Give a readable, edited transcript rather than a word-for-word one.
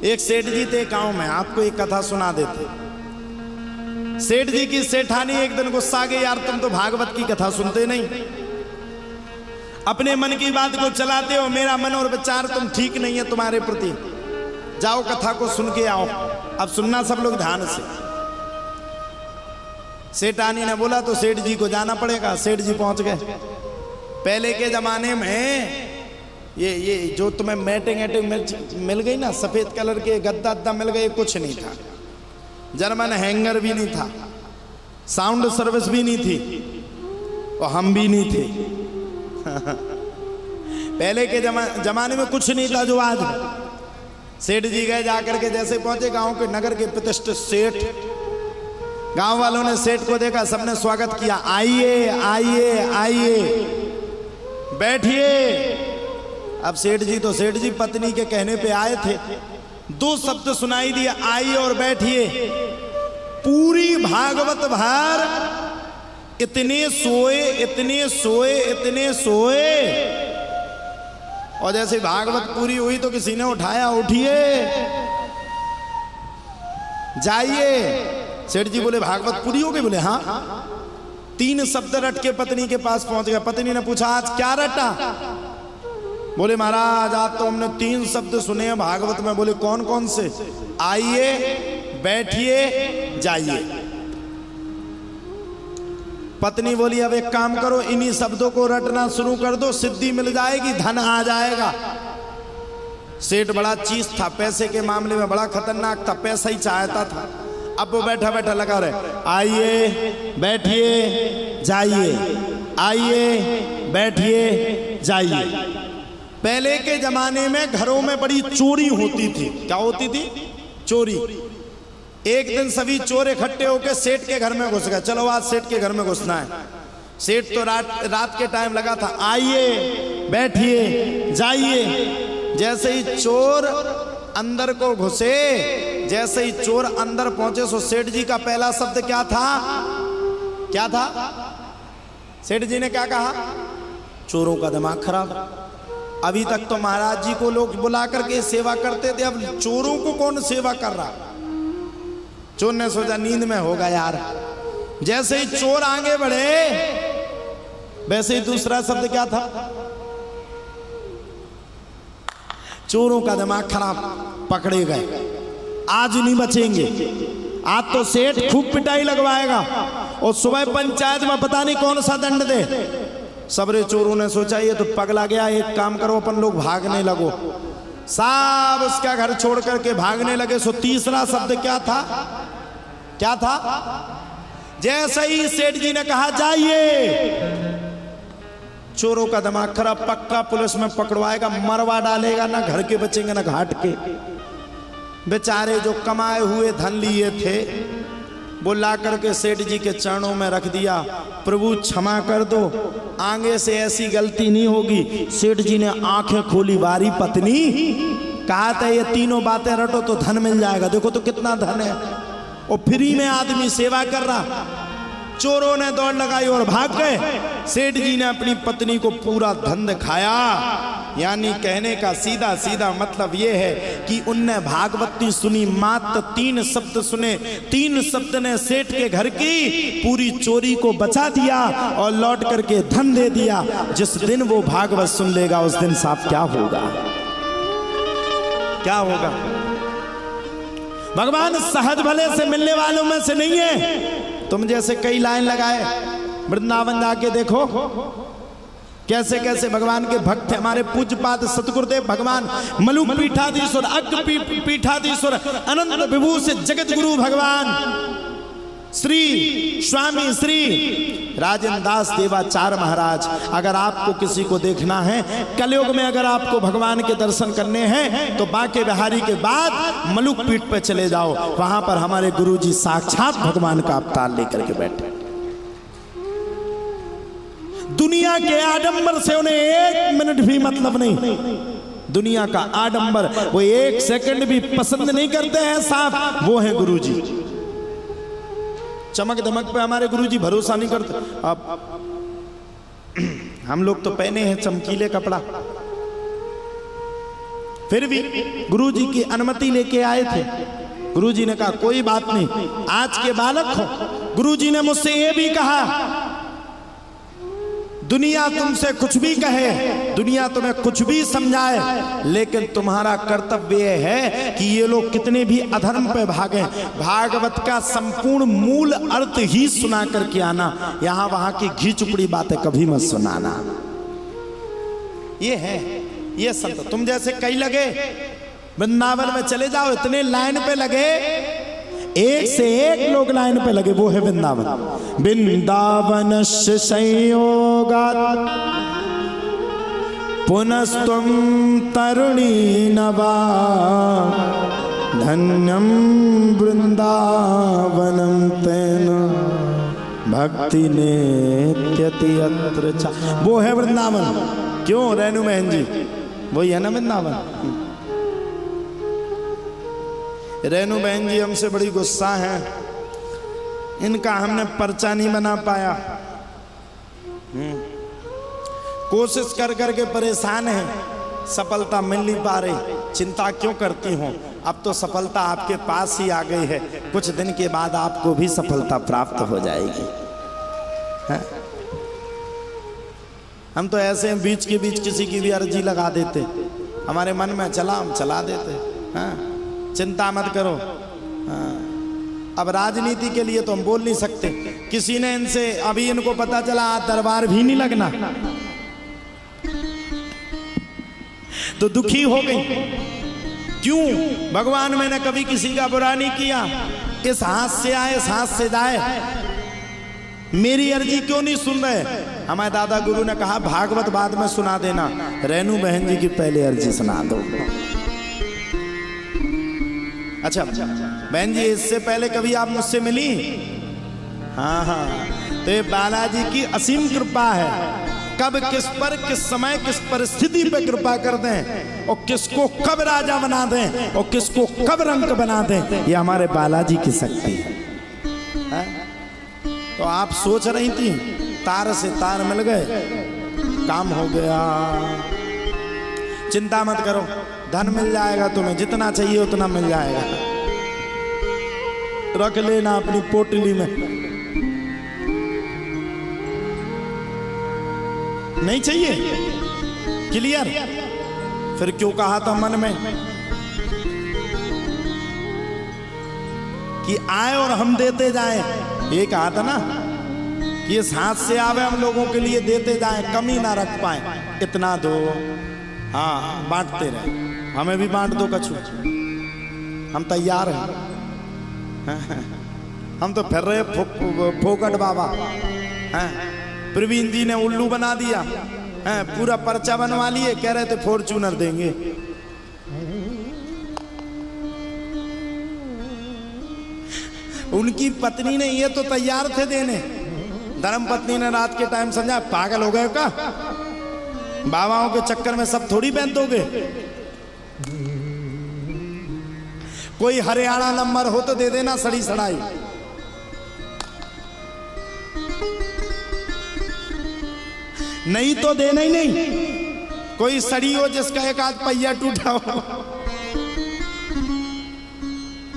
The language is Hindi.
एक सेठ जी थे गांव में, आपको एक कथा सुना देते। सेठ जी की सेठानी एक दिन गुस्सा आ गई, यार तुम तो भागवत की कथा सुनते नहीं, अपने मन की बात को चलाते हो, मेरा मन और विचार तुम ठीक नहीं है तुम्हारे प्रति, जाओ कथा को सुन के आओ। अब सुनना सब लोग ध्यान से। सेठानी ने बोला तो सेठ जी को जाना पड़ेगा। सेठ जी पहुंच गए। पहले के जमाने में ये जो तुम्हें मैटिंग मिल गई ना, सफेद कलर के गद्दा मिल गए, कुछ नहीं था। जर्मन हैंगर भी नहीं था, साउंड सर्विस भी नहीं थी, और हम भी नहीं थे। पहले के जमाने में कुछ नहीं था जो आज। सेठ जी गए, जाकर के जैसे पहुंचे गांव के नगर के प्रतिष्ठित सेठ, गांव वालों ने सेठ को देखा, सबने स्वागत किया, आइए आइए आइए बैठिए। अब सेठ जी पत्नी के कहने पे आए थे, दो शब्द सुनाई दिए, आइए और बैठिए। पूरी भागवत भर इतने सोए इतने सोए इतने सोए, और जैसे भागवत पूरी हुई तो किसी ने उठाया, उठिए जाइए। सेठ जी बोले भागवत पूरी हो गई? बोले हाँ। 3 शब्द रट के पत्नी के पास पहुंच गया। पत्नी ने पूछा आज क्या रटा? बोले महाराज आज तो हमने 3 शब्द सुने हैं भागवत में। बोले कौन कौन से? आइए, बैठिए, जाइए। पत्नी बोली अब एक काम करो, इन्हीं शब्दों को रटना शुरू कर दो, सिद्धि मिल जाएगी, धन आ जाएगा। सेठ बड़ा चीज था, पैसे के मामले में बड़ा खतरनाक था, पैसा ही चाहता था। अब वो बैठा बैठा लगा रहे, आइए बैठिए जाइए, आइए बैठिए जाइए। पहले के जमाने में घरों में बड़ी चोरी होती थी। क्या होती थी? चोरी। एक दिन सभी चोर इकट्ठे होकर सेठ के घर में घुस गए। चलो आज सेठ के घर में घुसना है। सेठ तो रात के टाइम लगा था, आइए बैठिए जाइए। जैसे ही चोर अंदर को घुसे, जैसे ही चोर अंदर पहुंचे, सो सेठ जी का पहला शब्द क्या था? क्या था? सेठ जी ने क्या कहा? चोरों का दिमाग खराब। अभी तक तो महाराज जी को लोग बुला करके सेवा करते थे, अब चोरों को कौन सेवा कर रहा? चोर ने सोचा नींद में होगा यार। जैसे ही चोर आगे बढ़े, वैसे ही दूसरा शब्द क्या था? चोरों का दिमाग खराब, पकड़े गए। आज नहीं बचेंगे, आज तो सेठ खूब पिटाई लगवाएगा, और सुबह पंचायत में पता नहीं कौन सा दंड दे। सबरे चोरों ने सोचा ये तो पगला गया, एक काम करो अपन लोग भागने लगो। सब उसका घर छोड़ करके भागने लगे। सो तीसरा शब्द क्या था? क्या था? जैसे ही सेठ जी ने कहा जाइए, चोरों का दिमाग खराब, पक्का पुलिस में पकड़वाएगा, मरवा डालेगा, ना घर के बचेंगे ना घाट के। बेचारे जो कमाए हुए धन लिए थे वो ला करके सेठ जी के चरणों में रख दिया, प्रभु क्षमा कर दो, आगे से ऐसी गलती नहीं होगी। सेठ जी ने आंखें खोली, बारी पत्नी, कहा था ये तीनों बातें रटो तो धन मिल जाएगा। देखो तो कितना धन है, और फ्री में आदमी सेवा कर रहा। चोरों ने दौड़ लगाई और भाग गए। सेठ जी ने अपनी पत्नी को पूरा धन दिखाया। यानी कहने का सीधा सीधा मतलब यह है कि उनने भागवती सुनी, मात्र 3 शब्द सुने, 3 शब्द ने सेठ के घर की पूरी चोरी को बचा दिया और लौट करके धन दे दिया। जिस दिन वो भागवत सुन लेगा उस दिन साफ क्या होगा? क्या होगा? भगवान सहज भले से मिलने वालों में से नहीं है। तुम जैसे कई लाइन लगाए, वृंदावन जाके देखो कैसे कैसे भगवान के भक्त हैं। हमारे पूज्यपाद सतगुरुदेव भगवान मलुक पीठाधीश्वर, अग्ग पीठाधीश्वर, अनंत विभूषित जगत गुरु भगवान श्री स्वामी श्री राजेंद्र दास देवाचार्य महाराज। अगर आपको किसी को देखना है कलयुग में, अगर आपको भगवान के दर्शन करने हैं तो बांके बिहारी के बाद मलुक पीठ पे चले जाओ। वहां पर हमारे गुरुजी साक्षात भगवान का अवतार लेकर के बैठे। दुनिया के आडंबर से उन्हें 1 मिनट भी मतलब नहीं। दुनिया का आडंबर वो 1 सेकंड भी पसंद नहीं करते हैं साहब, वो है गुरुजी। चमक धमक पे हमारे गुरुजी भरोसा नहीं करते। अब हम लोग तो पहने हैं चमकीले कपड़ा, फिर भी गुरुजी की अनुमति लेके आए थे। गुरुजी ने कहा कोई बात नहीं, आज के बालक हो। गुरुजी ने मुझसे ये भी कहा, दुनिया तुमसे कुछ भी कहे, दुनिया तुम्हें कुछ भी समझाए, लेकिन तुम्हारा कर्तव्य है कि ये लोग कितने भी अधर्म पे भागे, भागवत का संपूर्ण मूल अर्थ ही सुना करके आना, यहां वहां की घी चुपड़ी बातें कभी मत सुनाना। ये है ये संत। तुम जैसे कई लगे वृंदावन में चले जाओ, इतने लाइन पे लगे, एक से एक लोग लाइन पे लगे, वो है वृंदावन। वृंदावन से संयोगात् पुनस्तुम तरुणी नवा, धन्यम वृंदावनम तेन भक्ति नेत्यति अत्र चा। वो है वृंदावन। क्यों रेणु बहन जी, वही है ना वृंदावन। रेणु बहन जी हमसे बड़ी गुस्सा है, इनका हमने पर्चा नहीं बना पाया। कोशिश कर करके परेशान है, सफलता मिल नहीं पा रही। चिंता क्यों करती हो, अब तो सफलता आपके पास ही आ गई है, कुछ दिन के बाद आपको भी सफलता प्राप्त हो जाएगी। है? हम तो ऐसे हैं, बीच के बीच किसी की भी अर्जी लगा देते, हमारे मन में चला हम चला देते। हाँ, चिंता मत करो। अब राजनीति के लिए तो हम बोल नहीं सकते। किसी ने इनसे, अभी इनको पता चला दरबार भी नहीं लगना, तो दुखी हो गई। क्यों? भगवान मैंने कभी किसी का बुरा नहीं किया, इस हाथ से आए इस हाथ से जाए, मेरी अर्जी क्यों नहीं सुन रहे? हमारे दादा गुरु ने कहा भागवत बाद में सुना देना, रेणु बहन जी की पहले अर्जी सुना दो। अच्छा बहन जी, इससे पहले कभी आप मुझसे मिली? हाँ हाँ, तो ये बालाजी की असीम कृपा है, कब किस पर किस समय किस परिस्थिति पे कृपा कर दें, और किसको कब राजा बना दें और किसको कब रंक बना दें, ये हमारे बालाजी की शक्ति है। तो आप सोच रही थी, तार से तार मिल गए, काम हो गया। चिंता मत करो, धन मिल जाएगा, तुम्हें जितना चाहिए उतना मिल जाएगा, रख लेना अपनी पोटली में। नहीं चाहिए? क्लियर? फिर क्यों कहा था मन में कि आए और हम देते जाएं? ये कहा था ना कि इस हाथ से आवे हम लोगों के लिए देते जाएं, कमी ना रख पाए, इतना दो। हाँ, बांटते रहे, हमें भी बांट दो कछु, हम तैयार हैं। हम तो फिर रहे फोकट बाबा। प्रवीण जी ने उल्लू बना दिया, पूरा पर्चा बनवा लिए, कह रहे थे फॉर्च्यूनर देंगे। उनकी पत्नी ने ये तो तैयार थे देने, धर्म पत्नी ने रात के टाइम समझा पागल हो गए का, बाबाओं के चक्कर में सब थोड़ी पहन दोगे। कोई हरियाणा नंबर हो तो दे देना सड़ी सड़ाई। नहीं तो देना ही नहीं। कोई सड़ी हो जिसका एक आध पहिया टूटा हो,